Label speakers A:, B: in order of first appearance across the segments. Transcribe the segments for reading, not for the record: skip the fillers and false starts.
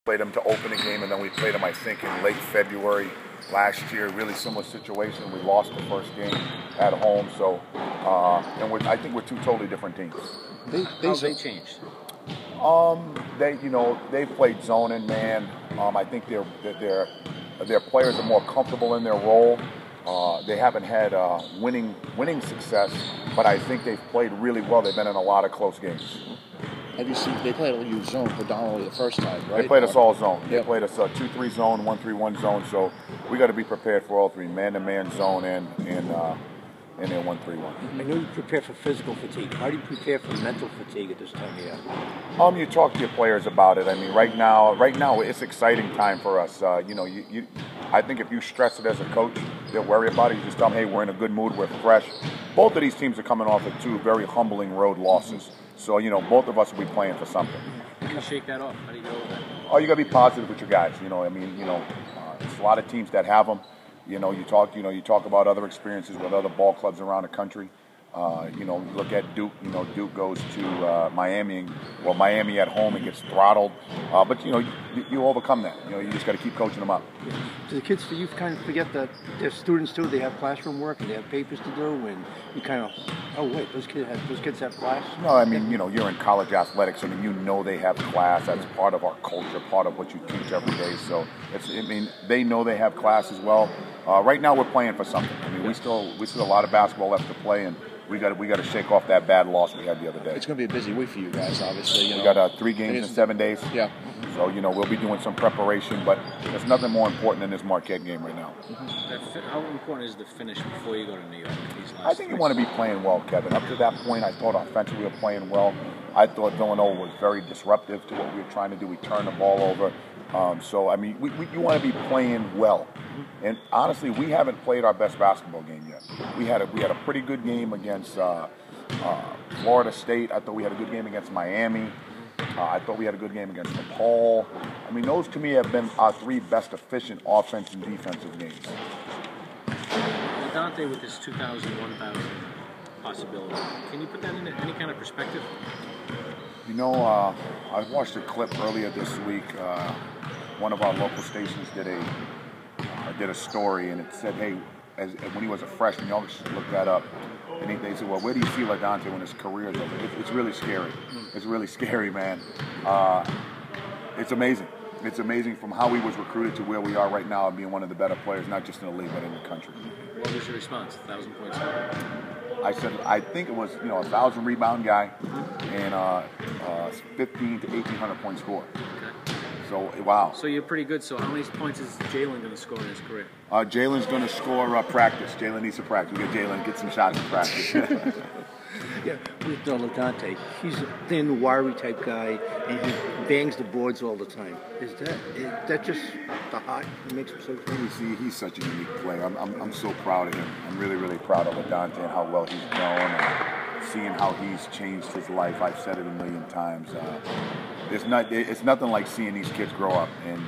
A: Played them to open the game, and then we played them, I think, in late February last year. Really similar situation. We lost the first game at home, so and I think we're two totally different teams.
B: How's they changed?
A: They've played zone and man. I think their players are more comfortable in their role. They haven't had winning success, but I think they've played really well. They've been in a lot of close games.
C: Have you seen they played you zone predominantly the first time, right?
A: They played us all zone.
C: Yep.
A: They played us 2-3 zone, 1-3-1 zone. So we got to be prepared for all three: man-to-man zone and their 1-3-1.
D: I know you prepare for physical fatigue. How do you prepare for mental fatigue at this time of year?
A: You talk to your players about it. I mean, right now it's exciting time for us. I think if you stress it as a coach, they'll worry about it. You just tell them, hey, we're in a good mood, we're fresh. Both of these teams are coming off of two very humbling road losses. So, both of us will be playing for something.
B: How do you shake that off? How do you go with that?
A: Oh, you got to be positive with your guys. It's a lot of teams that have them. You talk about other experiences with other ball clubs around the country. Look at Duke. Duke goes to Miami. Well, Miami at home and gets throttled. But you overcome that. You just got to keep coaching them up.
D: Do the kids, do you kind of forget that they're students too? They have classroom work and they have papers to do, and you kind of, oh wait, those kids have class.
A: No, I mean, you're in college athletics. I mean, they have class. That's part of our culture, part of what you teach every day. So they know they have class as well. Right now, we're playing for something. I mean, we still a lot of basketball left to play, and we got to shake off that bad loss we had the other day.
C: It's going to be a busy week for you guys, obviously.
A: We got 3 games in 7 days.
C: Yeah.
A: So we'll be doing some preparation, but there's nothing more important than this Marquette game right now.
B: How important is the finish before you go to New York?
A: I think you want to be playing well, Kevin. Up to that point, I thought offensively we were playing well. I thought Villanova was very disruptive to what we were trying to do. We turned the ball over. You want to be playing well. And honestly, we haven't played our best basketball game yet. We had a pretty good game against Florida State. I thought we had a good game against Miami. I thought we had a good game against DePaul. I mean, those to me have been our 3 best efficient offensive and defensive games.
B: Dante with his 2,000, 1,000 possibility. Can you put that into any kind of perspective?
A: I watched a clip earlier this week. One of our local stations did a story, and it said, hey, when he was a freshman, you always look that up. And they said, well, where do you see LaDante when his career is over? It's really scary. It's really scary, man. It's amazing. It's amazing from how he was recruited to where we are right now, being one of the better players, not just in the league, but in the country.
B: What was your response? 1,000 points?
A: I said, I think it was, 1,000 rebound guy and 15 to 1,800 point score.
B: Okay.
A: So, wow.
B: So you're pretty good. So how many points is Jalen going to score in his career?
A: Jalen's going to score practice. Jalen needs to practice. We get Jalen get some shots in practice.
D: Yeah, with LaDante, he's a thin, wiry type guy, and he bangs the boards all the time. Is that just the heart that makes him so good?
A: He's such a unique player. I'm so proud of him. I'm really, really proud of LaDante and how well he's grown and seeing how he's changed his life. I've said it a million times. It's nothing like seeing these kids grow up, and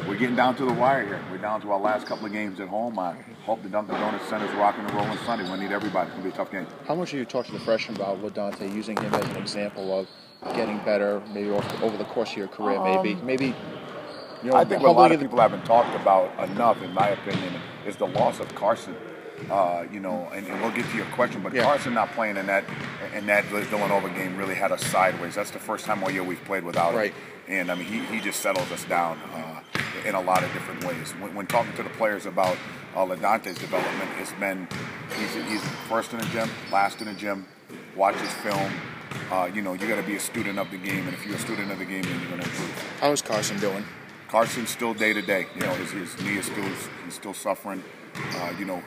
A: we're getting down to the wire here. We're down to our last couple of games at home. I hope the Dunkin Donuts Center is rocking and rolling Sunday. We need everybody. It's going to be a tough game.
C: How much have you talked to the freshmen about LaDante, using him as an example of getting better, maybe over the course of your career, maybe?
A: I think what a lot of people haven't talked about enough, in my opinion, is the loss of Carson. And we'll get to your question, but Carson not playing in that Villanova game really had us sideways. That's the first time all year we've played without him. And I mean, he just settles us down in a lot of different ways. When talking to the players about LaDante's development, it's been he's first in the gym, last in the gym, watch his film. You got to be a student of the game, and if you're a student of the game, then you're going to improve.
C: How is Carson doing?
A: Carson's still day to day. His knee is still suffering.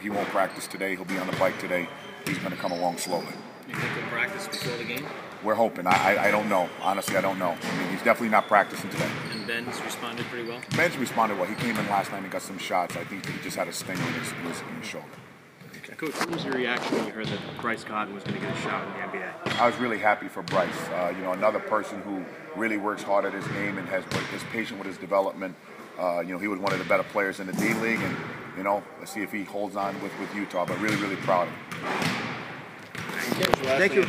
A: He won't practice today. He'll be on the bike today. He's going to come along slowly.
B: You think he'll practice before the game?
A: We're hoping. I don't know. Honestly, I don't know. I mean, he's definitely not practicing today.
B: And Ben's responded pretty well?
A: Ben's responded well. He came in last night and got some shots. I think he just had a stinger in his shoulder.
B: Okay.
E: Coach, what was your reaction when you heard that Bryce Cotton was going to get a shot in the NBA?
A: I was really happy for Bryce. Another person who really works hard at his game and is patient with his development. He was one of the better players in the D League, and let's see if he holds on with Utah. But really, really proud of him.
D: Thank you.